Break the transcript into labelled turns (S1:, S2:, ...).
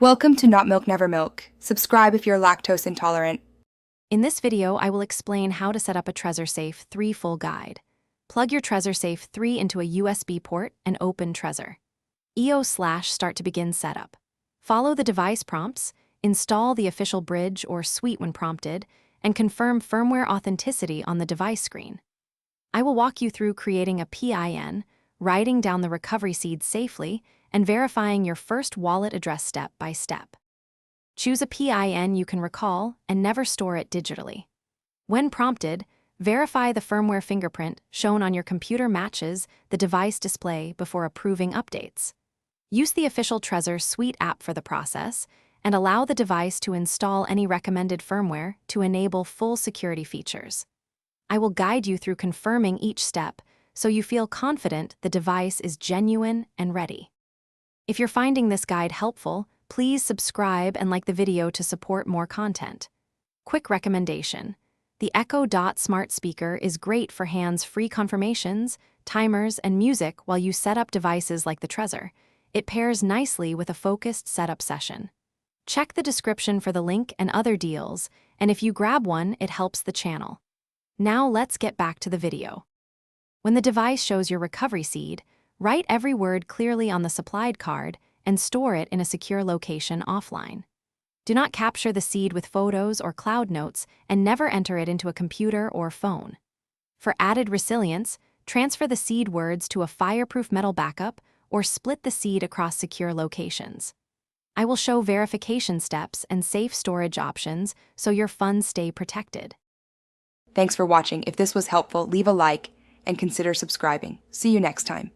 S1: Welcome to Not Milk Never Milk. Subscribe if you're lactose intolerant.
S2: In this video, I will explain how to set up a Trezor Safe 3 full guide. Plug your Trezor Safe 3 into a USB port and open Trezor. EO/start to begin setup. Follow the device prompts, install the official bridge or suite when prompted, and confirm firmware authenticity on the device screen. I will walk you through creating a PIN, writing down the recovery seed safely, and verifying your first wallet address step by step. Choose a PIN you can recall and never store it digitally. When prompted, verify the firmware fingerprint shown on your computer matches the device display before approving updates. Use the official Trezor Suite app for the process and allow the device to install any recommended firmware to enable full security features. I will guide you through confirming each step so you feel confident the device is genuine and ready. If you're finding this guide helpful, please subscribe and like the video to support more content. Quick recommendation: the Echo Dot smart speaker is great for hands-free confirmations, timers, and music while you set up devices like the Trezor. It pairs nicely with a focused setup session. Check the description for the link and other deals, and if you grab one, it helps the channel. Now let's get back to the video. When the device shows your recovery seed, write every word clearly on the supplied card and store it in a secure location offline. Do not capture the seed with photos or cloud notes and never enter it into a computer or phone. For added resilience, transfer the seed words to a fireproof metal backup or split the seed across secure locations. I will show verification steps and safe storage options so your funds stay protected.
S1: Thanks for watching. If this was helpful, leave a like and consider subscribing. See you next time.